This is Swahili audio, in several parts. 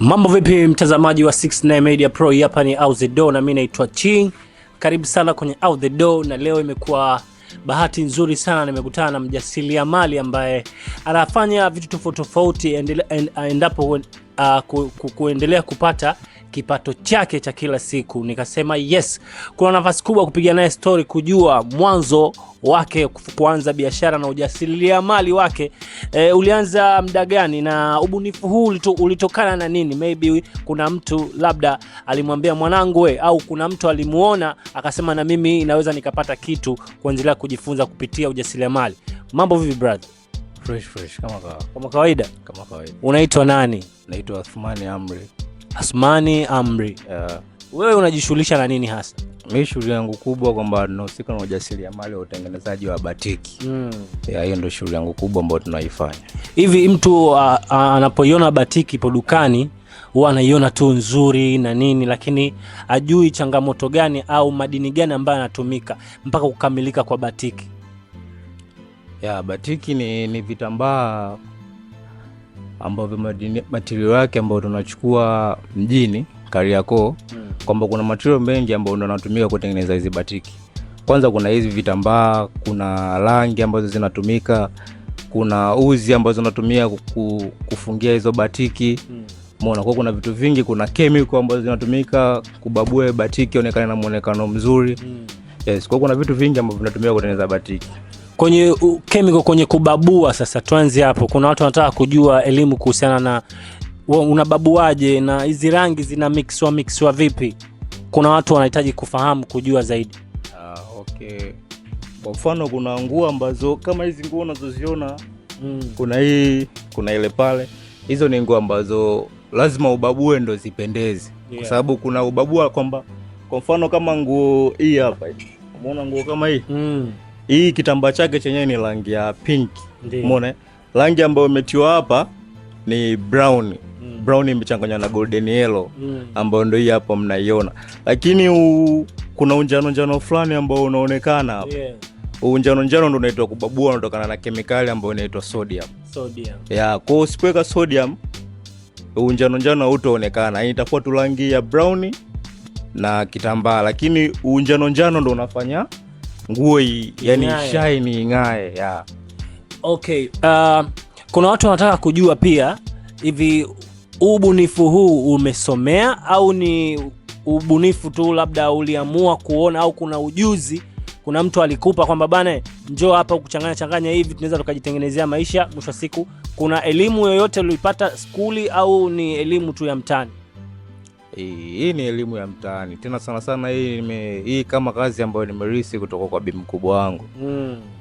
Mambo vipi mtazamaji wa 69 Media Pro, hapa ni Out The Door na mimi naitwa Ching. Karibu sana kwenye Out The Door, na leo imekuwa bahati nzuri sana nimekutana na mjasiriamali ambaye anafanya vitu tofauti tofauti endapo kuendelea kupata kipato chake cha kila siku. Nikasema yes, kuna nafasi kubwa kupiga naye story, kujua mwanzo wake kuanza biashara na ujasiriamali wake ulianza muda gani, na ubunifu huu ulitokana na nini. Maybe kuna mtu labda alimwambia mwanangu au kuna mtu alimuona akasema na mimi inaweza nikapata kitu kuendelea kujifunza kupitia ujasiriamali. Mambo vipi brother? Fresh Kama kawaida. Unaitwa nani? Naitwa Athmani Amri. Athmani Amri. Wewe unajishughulisha na nini hasa? Mimi shughuli yangu kubwa kwamba ninahusika na ujasiriamali wa utengenezaji wa batiki. Hiyo ndio shughuli yangu kubwa ambayo tunaifanya. Hivi mtu anapoiona batiki ipo dukani huwa anaiona tu nzuri na nini, lakini ajui changamoto gani au madini gani ambayo yanatumika mpaka kukamilika kwa batiki? Batiki ni vitambaa ambavyo material yake ambayo tunachukua mjini Kariakoo, kwamba kuna material mengi ambayo ndio yanatumika kutengeneza hizi batiki. Kwanza kuna hizi vitambaa, kuna rangi ambazo zinatumika, kuna uzi ambazo zinatumia kufungia hizo batiki. Umeona, kwa kuna vitu vingi, kuna chemical ambazo zinatumika kubabua batiki ionekane na muonekano mzuri. Yes, kwa kuna vitu vingi ambavyo vinatumika kutengeneza batiki. Kwenye chemical, kwenye kubabua, sasa tuanze hapo. Kuna watu wanataka kujua elimu kuhusiana na unababuaje na hizi rangi zina mixwa vipi. Kuna watu wanahitaji kufahamu, kujua zaidi. Okay. Kwa mfano kuna nguo ambazo kama hizi nguo unazoziona, kuna hii, kuna ile pale. Hizo ni nguo ambazo lazima ubabue ndo zipendeze. Kwa sababu kuna ubabua kwamba kwa mfano kama nguo hii hapa. Umeona nguo kama hii? Hii kitambaa chake chenyewe ni rangi ya pink. Umeona? Rangi ambayo imetiwa hapa ni brown. Brown imechanganywa na golden yellow ambayo ndio hii hapa mnaiona. Lakini kuna unjano fulani ambao unaonekana hapa. Unjano ndio unaitwa kubabua, unatokana na kemikali ambayo inaitwa sodium. Kwa usipoweka sodium, unjano hutaonekana. Hii itakuwa tu rangi ya brown na kitambaa, lakini unjano ndio unafanya nguo yani shine ing'ae. Okay, kuna watu wanataka kujua pia, hivi ubunifu huu umesomea au ni ubunifu tu, labda uliamua kuona, au kuna ujuzi, kuna mtu alikupa kwamba bana njoo hapa kuchanganya hivi tunaweza tukajitengenezea maisha mwisho siku? Kuna elimu yoyote ulipata skuli au ni elimu tu ya mtaani? Hii ni elimu ya mtaani. Tena sana hii kama kazi ambayo nimerisi kutoka kwa bibi mkubwa wangu.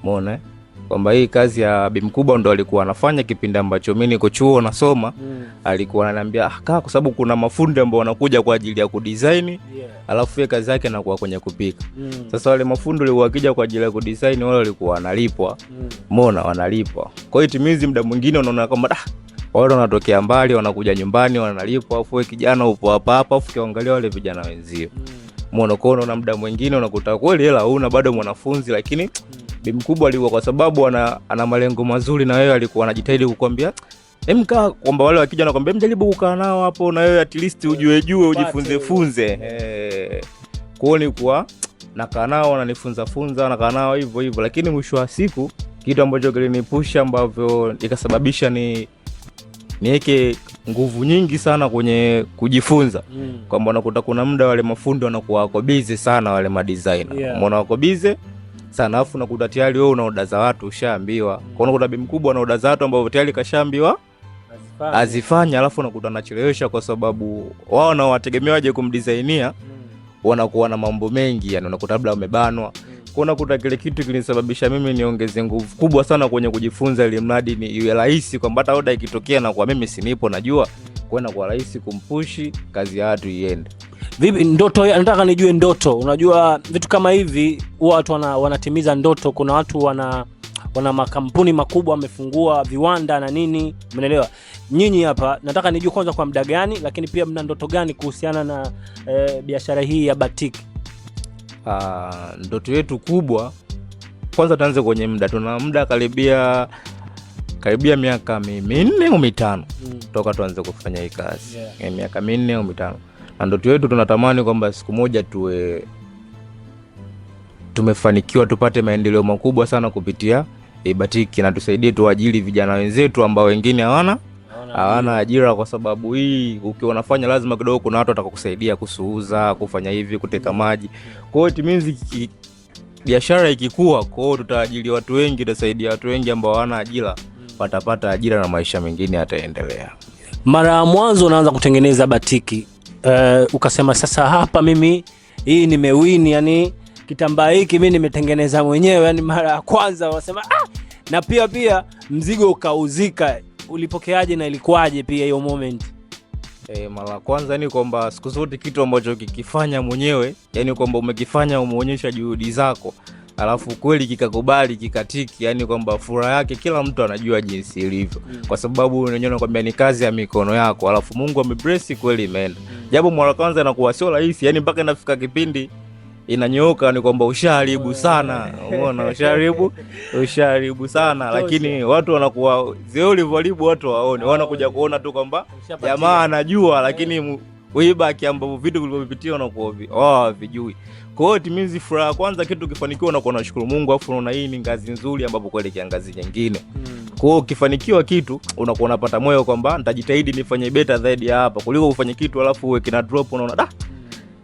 Umeona? Kwamba hii kazi ya bibi mkubwa ndo alikuwa anafanya kipindi ambacho mimi niko chuo nasoma. Alikuwa ananiambia kwa sababu kuna mafundi ambao wanakuja kwa ajili ya kudesign, alafu yeye kazi yake inakuwa kwenye kupika. Sasa wale mafundi wale wakija kwa ajili ya kudesign, wale walikuwa wanalipwa. Umeona, wanalipwa. Kwa hiyo timizi muda mwingine unaona kwamba wale wanatokea mbali, wanakuja nyumbani wanalipwa, afu wewe kijana upo hapa afu ukiangalia wale vijana wenzio. Umeona, kwa hiyo muda mwingine unakuta kweli hela huna, bado mwanafunzi, lakini bibi mkubwa alikuwa, kwa sababu ana malengo mazuri na wewe, alikuwa anajitahidi kukwambia kaa kwamba wale wakija na kwambia mjaribu kukaa nao hapo na wewe at least ujue ujifunze. Kwa hiyo nilikuwa nakaa nao, wananifunza nakaa nao hivyo, lakini mwisho wa siku kitu ambacho kilinipusha ambavyo ikasababisha niweke nguvu nyingi sana kwenye kujifunza, kwamba unakuta kuna muda wale mafundi wanakuwa wako busy sana, wale madesigner umeona wako busy sana, afu unakuta tayari wewe una oda za watu ushaambiwa. Kwa unakuta bibi mkubwa ana oda za watu ambao tayari kashaambiwa azifanya, alafu unakuta anachelewesha kwa sababu wao na wategemea waje kumdesignia, wanakuwa na mambo mengi, yani unakuta labda umebanwa. Kwa unakuta kile kitu kilisababisha mimi niongeze nguvu kubwa sana kwenye kujifunza, ili mradi ni iwe rahisi kwamba hata oda ikitokea na kwa mimi sinipo najua kwenda kwa rahisi kumpushi kazi ya watu iende. Vipi ndoto? Nataka nijue ndoto. Unajua vitu kama hivi watu wanatimiza ndoto. Kuna watu wana makampuni makubwa, wamefungua viwanda na nini, umeelewa? Nyinyi hapa nataka nijue kwanza kwa muda gani, lakini pia mna ndoto gani kuhusiana na biashara hii ya batiki? Ndoto yetu kubwa, kwanza tuanze kwenye muda. Tuna muda karibia karibia miaka 4 au 5 toka tuanze kufanya hii kazi. Miaka 4 au 5. Na ndoto yetu tunatamani kwamba siku moja tumefanikiwa tupate maendeleo makubwa sana kupitia batiki, na tusaidie tuajiri vijana wenzetu ambao wengine hawana ajira, kwa sababu hii ukiwa unafanya lazima kidogo kuna watu watakokusaidia kusuuza, kufanya hivi, kuteka maji. Kwa hiyo timizi biashara ikikua, kwa hiyo tutaajiri watu wengi, tutasaidia watu wengi ambao hawana ajira, watapata ajira na maisha mengine yataendelea. Mara ya mwanzo unaanza kutengeneza batiki, ukasema sasa hapa mimi hii nimewini, yani kitambaa hiki mimi nimetengeneza mwenyewe, yani mara ya kwanza unasema na pia mzigo ukauzika. Ulipokeaje na ilikuwaje pia hiyo moment? Mara ya kwanza ni kwamba siku zote kitu ambacho kikifanya mwenyewe, yani kwamba umekifanya, umeonyesha juhudi zako, alafu kweli kikakubali, kikatiki, yani kwamba furaha yake kila mtu anajua jinsi ilivyo. Kwa sababu unaona kwamba ni kazi ya mikono yako, alafu Mungu amebless kweli imeenda. Japo mara kwanza inakuwa sio rahisi, yani mpaka inafika kipindi inanyooka ni kwamba ushaharibu sana. Umeona, ushaharibu sana, lakini watu wanakuwa zeo ulivyoharibu watu waone, wanakuja kuona tu kwamba jamaa anajua, lakini weibaki ambapo vitu vilivyopitia wanakuwa hawavijui. Kwa hiyo timizi furaha kwanza, kitu kifanikiwa unakuwa unashukuru Mungu, afu unaona hii ni ngazi nzuri ambapo kuelekea ngazi nyingine. Kwa hiyo ukifanikiwa kitu unakuwa unapata moyo kwamba nitajitahidi nifanye better zaidi hapa, kuliko ufanye kitu alafu uwe kina drop, unaona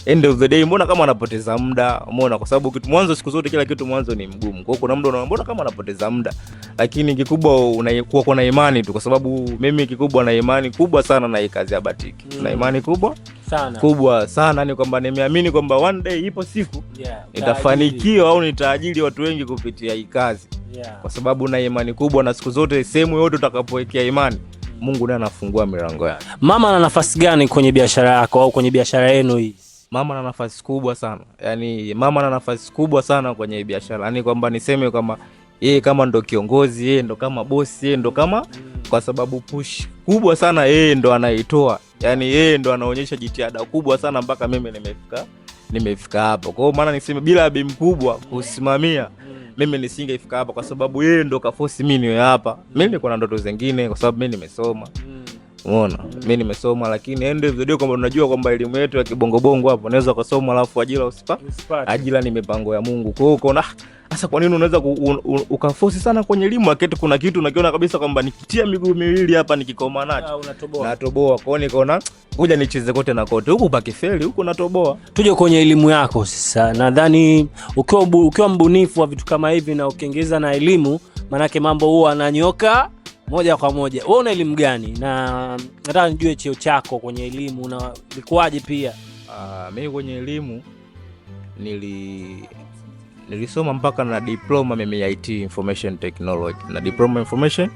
end of the day mbona kama anapoteza muda. Umeona, kwa sababu kitu mwanzo, siku zote kila kitu mwanzo ni mgumu. Kwa hiyo kuna muda unaona mbona kama anapoteza muda, lakini kikubwa unakuwa na imani tu, kwa sababu mimi kikubwa na imani kubwa sana na hii kazi ya batiki. Na imani kubwa sana ni kwamba nimeamini kwamba one day ipo siku nitafanikiwa au nitaajiri watu wengi kupitia hii kazi. Kwa sababu na imani kubwa, na siku zote sehemu yote utakapowekea imani, Mungu ndiye anafungua milango yake. Mama ana nafasi gani kwenye biashara yako au kwenye biashara yenu hii? Mama ana nafasi kubwa sana. Yani mama ana nafasi kubwa sana kwenye biashara. Yani kwamba niseme kama yeye kama ndo kiongozi, yeye ndo kama boss, yeye ndo kama, kwa sababu push kubwa sana yeye ndo anaitoa. Yani yeye ndo anaonyesha jitihada kubwa sana mpaka mimi nimefika hapo. Kwa hiyo maana niseme bila Bi Mkubwa kusimamia, mimi nisingefika hapa, kwa sababu yeye ndo kaforce mimi niwe hapa. Mimi niko na ndoto zingine, kwa sababu mimi nimesoma. Umeona, mimi nimesoma, lakini end of the day kwamba unajua kwamba elimu yetu ya kibongo hapo unaweza kusoma alafu ajira usipate. Ajira ni mipango ya Mungu. Kwa hiyo unaona sasa kwa nini unaweza ukaforce sana kwenye elimu, aketi kuna kitu unakiona kabisa kwamba nikitia miguu miwili hapa nikikoma nacho natoboa. Kwa hiyo nikaona kuja nicheze kote na kote, huku pakifeli huku natoboa. Tuje kwenye elimu yako sasa. Nadhani ukiwa mbunifu wa vitu kama hivi na ukiongeza na elimu, manake mambo huwa ananyoka moja kwa moja. Wewe una elimu gani? Na nataka nijue cheo chako kwenye elimu na ilikuwaje pia. Mimi kwenye elimu nilisoma mpaka na diploma mimi ya IT information technology, na diploma information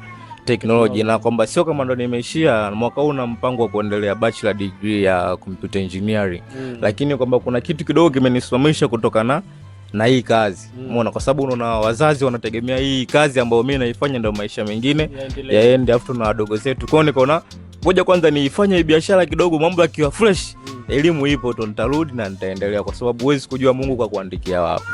technology, na kwamba sio kama ndo nimeishia mwaka huu na mpango wa kuendelea bachelor degree ya computer engineering. Lakini kwamba kuna kitu kidogo kimenisimamisha kutokana na hii kazi. Umeona, kwa sababu unaona wazazi wanategemea hii kazi ambayo mimi naifanya ndio maisha mengine yaende, afu na wadogo zetu. Kwa hiyo nikaona ngoja kwanza niifanye hii biashara kidogo, mambo yakiwa fresh, elimu ipo tu, nitarudi na nitaendelea, kwa sababu huwezi kujua Mungu kwa kuandikia wapi.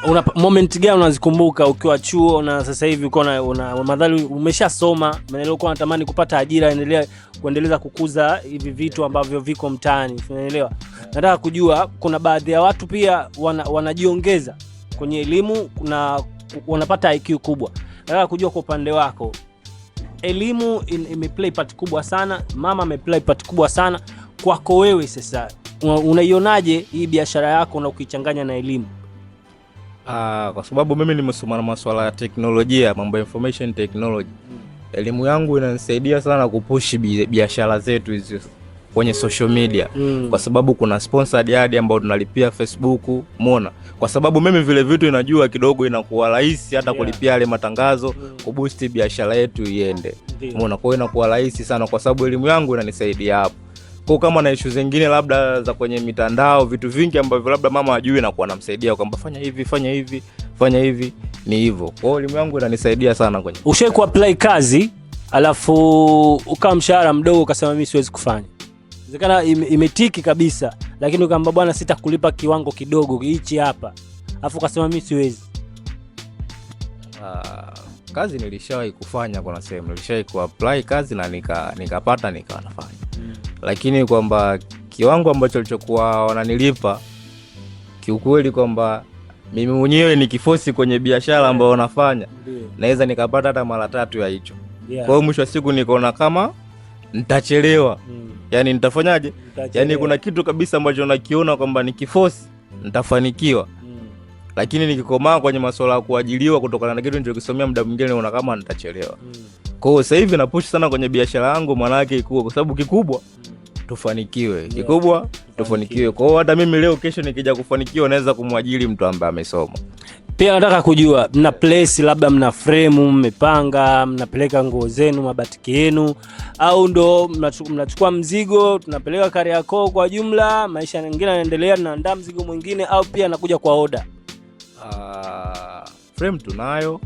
Una moment gani unazikumbuka ukiwa chuo na sasa hivi uko na madhali umeshasoma, maana uko unatamani kupata ajira, kuendeleza kukuza hivi vitu ambavyo viko mtaani, unaelewa? Nataka kujua kuna baadhi ya watu pia wanajiongeza kwenye elimu na wanapata IQ kubwa. Nataka kujua kwa upande wako, elimu imeplay part kubwa sana, mama ameplay part kubwa sana kwako wewe. Sasa unaionaje hii biashara yako na ukichanganya na elimu? Kwa sababu mimi nimesoma na masuala ya teknolojia, mambo ya information technology. Elimu yangu inanisaidia sana kupush biashara zetu hizo kwenye social media. Kwa sababu kuna sponsored ad ambao tunalipia Facebook, umeona? Kwa sababu mimi vile vitu inajua kidogo inakuwa rahisi hata kulipia yale matangazo, kuboost biashara yetu iende. Umeona? Kwa hiyo inakuwa rahisi sana kwa sababu elimu yangu inanisaidia hapo. Kwa kama na issue zingine labda za kwenye mitandao, vitu vingi ambavyo labda mama hajui na kuwa namsaidia kwamba fanya hivi, ni hivyo. Kwa hiyo elimu yangu inanisaidia sana kwenye. Ushawahi kuapply kazi alafu ukawa mshahara mdogo ukasema mimi siwezi kufanya? Inawezekana imetiki kabisa, lakini ukaamba bwana sitakulipa kiwango kidogo hichi hapa, alafu ukasema mimi siwezi. Kazi nilishawahi kufanya, kuna sehemu nilishawahi kuapply kazi na nikapata nikawa nafanya. Lakini kwamba kiwango ambacho alichokuwa wananilipa kiukweli, kwamba mimi mwenyewe nikiforce kwenye biashara ambayo nafanya naweza nikapata hata mara 3 ya hicho. Kwa hiyo mwisho wa siku nikaona kama nitachelewa. Yani nitafanyaje? Yani kuna kitu kabisa ambacho nakiona kwamba nikiforce nitafanikiwa. Lakini nikikomaa kwenye masuala ya kuajiliwa kutokana na kitu nilichokisomea, muda mwingine naona kama nitachelewa. Kwa hiyo sasa hivi na push sana kwenye biashara yangu, maana yake ikue, kwa sababu kikubwa tufanikiwe. Kikubwa tufanikiwe. Kwa hiyo hata mimi leo kesho nikija kufanikiwa naweza kumwajiri mtu ambaye amesoma. Pia nataka kujua mna place, labda mna frame mmepanga, mnapeleka nguo zenu, mabatiki yenu, au ndo mnachukua mzigo tunapeleka Kariakoo kwa jumla, maisha mengine yanaendelea, tunaandaa mzigo mwingine, au pia anakuja kwa order? Frame tunayo,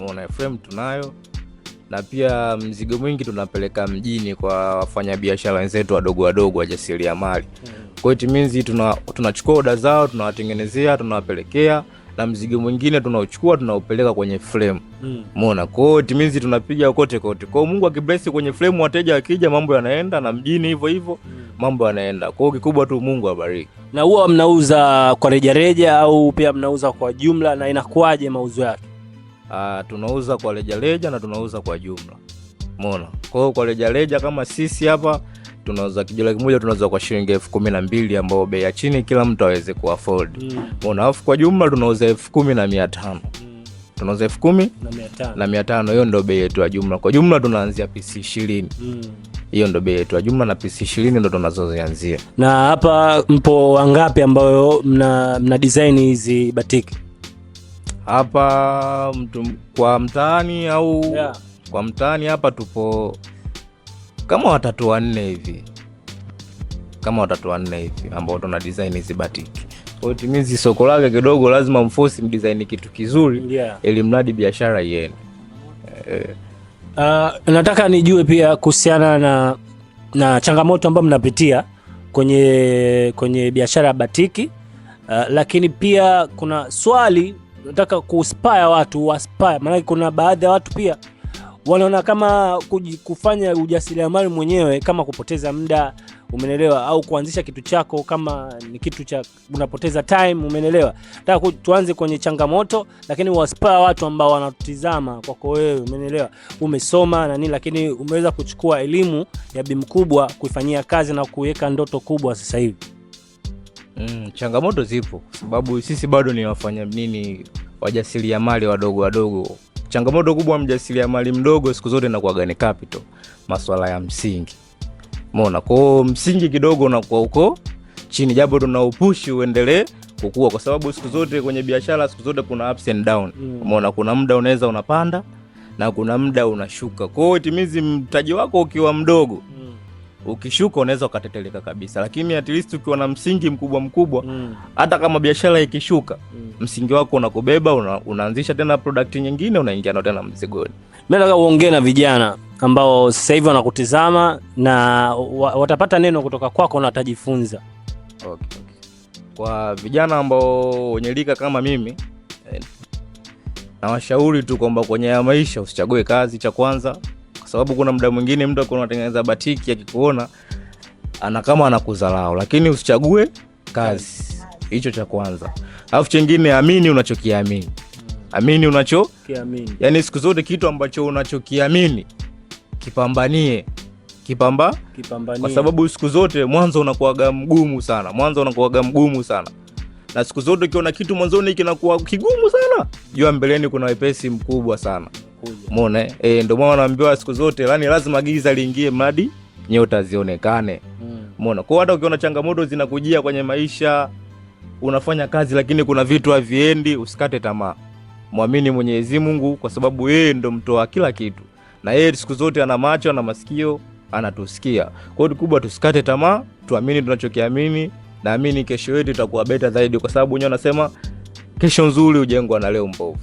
unaona, frame tunayo, na pia mzigo mwingi tunapeleka mjini kwa wafanyabiashara wenzetu wadogo wajasiriamali. Kwa hiyo means tunachukua order zao, tunawatengenezea, tunawapelekea, na mzigo mwingine tunauchukua tunaupeleka kwenye frame. Umeona? Kwa hiyo means tunapiga kote. Kwa hiyo Mungu akibless kwenye frame, wateja wakija mambo yanaenda, na mjini hivyo mambo yanaenda. Kwa hiyo kikubwa tu Mungu abariki. Na huwa mnauza kwa rejareja au pia mnauza kwa jumla, na inakuaje mauzo yake? Tunauza kwa rejareja na tunauza kwa jumla. Umeona? Kwa hiyo kwa rejareja kama sisi hapa tunauza kijana kimoja tunauza kwa shilingi 12,000 ambao bei ya chini kila mtu aweze kuafford. Umeona? Alafu kwa jumla tunauza 10,500. Tunauza 10,500. Hiyo ndio bei yetu ya jumla. Kwa jumla tunaanzia pisi 20. Hiyo ndio bei yetu ya jumla, na pisi 20 ndio tunazoanzia. Na hapa mpo wangapi ambao mna design hizi batiki? Hapa kwa mtaani au kwa mtaani hapa tupo kama 3-4 hivi. Kama 3-4 hivi ambao tuna design hizi batiki. Kwa hiyo timizi soko lake kidogo lazima mforce mdesign kitu kizuri ili mradi biashara iende. Nataka nijue pia kuhusiana na changamoto ambazo mnapitia kwenye biashara ya batiki. Lakini pia kuna swali nataka kuinspire watu waspire, maana kuna baadhi ya watu pia wanaona kama kufanya ujasiriamali mwenyewe kama kupoteza muda, umenelewa, au kuanzisha kitu chako kama ni kitu cha unapoteza time, umenelewa. Nataka tuanze kwenye changamoto, lakini waspire watu ambao wanatutizama kwako wewe, umenelewa, umesoma na nini, lakini umeweza kuchukua elimu ya Bi Mkubwa kuifanyia kazi na kuweka ndoto kubwa sasa hivi. Changamoto zipo sababu sisi bado ni wajasiriamali wadogo. Changamoto kubwa mjasiriamali mdogo siku zote inakuwa gani? Capital, masuala ya msingi. Umeona? Kwa msingi kidogo unakuwa huko chini, japo tunaupush uendelee kukua, kwa sababu siku zote kwenye biashara siku zote kuna ups and down. Umeona? Kuna muda unaweza unapanda na kuna muda unashuka. Kwa hiyo timizi mtaji wako ukiwa mdogo, ukishuka unaweza ukateteleka kabisa, lakini at least ukiwa na msingi mkubwa hata kama biashara ikishuka msingi wako unakubeba, unaanzisha tena product nyingine, unaingia na tena mzigoni. Mimi nataka uongee na vijana ambao sasa hivi wanakutizama na watapata neno kutoka kwako na watajifunza. Okay. Kwa vijana ambao wenye rika kama mimi, na washauri tu kwamba kwenye maisha usichague kazi cha kwanza, kwa sababu kuna muda mwingine mtu akiwa anatengeneza batiki akikuona ana kama anakudharau, lakini usichague kazi. Hicho cha kwanza. Alafu chengine, amini unachokiamini. Amini unachokiamini. Yaani siku zote kitu ambacho unachokiamini kipambanie. Kwa sababu siku zote mwanzo unakuwa mgumu sana. Na siku zote ukiona kitu mwanzoni kinakuwa kigumu sana, jua mbeleni kuna wepesi mkubwa sana. Umeona? Ndio maana naambiwa siku zote yani lazima giza liingie mradi nyota zionekane. Umeona? Kwa hata ukiona changamoto zinakujia kwenye maisha, unafanya kazi lakini kuna vitu haviendi, usikate tamaa. Muamini Mwenyezi Mungu, kwa sababu yeye ndo mtoa kila kitu. Na yeye siku zote ana macho na masikio, anatusikia. Kwa hiyo kubwa tusikate tamaa, tuamini tunachokiamini, naamini kesho yetu itakuwa beta zaidi, kwa sababu wenyewe wanasema kesho nzuri hujengwa na leo mbovu.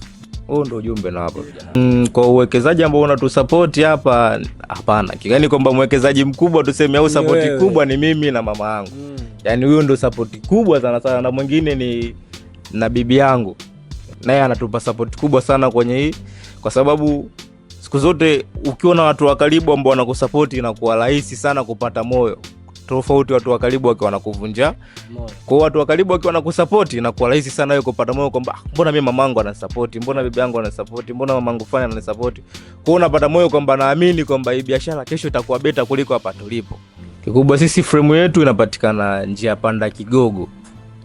Huo ndio ujumbe na hapa. Kwa uwekezaji ambao unatusupport hapa, hapana. Yaani kwamba mwekezaji mkubwa tuseme au support kubwa ni mimi na mama yangu. Yaani huyo ndio support kubwa sana, na mwingine ni na bibi yangu. Naye anatupa support kubwa sana kwenye kwa sababu siku zote ukiwa na watu wa karibu ambao wanakusupport inakuwa rahisi sana kupata moyo, tofauti watu wa karibu wakiwa wanakuvunja moyo. Kwa watu wa karibu wakiwa wanakusupport inakuwa rahisi sana wewe kupata moyo kwamba mbona mimi mamangu anasupport, mbona bibi yangu anasupport, mbona mamangu fanya anasupport. Kwa unapata moyo kwamba naamini kwamba hii biashara kesho itakuwa beta kuliko hapa tulipo. Kikubwa sisi frame yetu inapatikana njia panda Kigogo.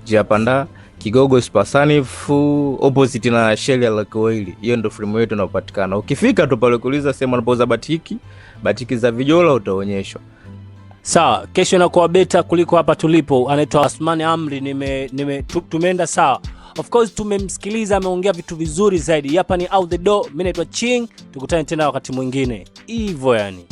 Njia panda Kigogo Spasanifu opposite na Shell ya Lakoili. Hiyo ndio frame yetu inapatikana. Ukifika tu pale kuuliza sema unapouza batiki za Vijola utaonyeshwa. Sawa, kesho inakuwa beta kuliko hapa tulipo. Anaitwa Asmani Amri, tumeenda sawa. Of course tumemsikiliza, ameongea vitu vizuri zaidi. Hapa ni Out The Door, mimi naitwa Ching, tukutane tena wakati mwingine. Hivyo yani.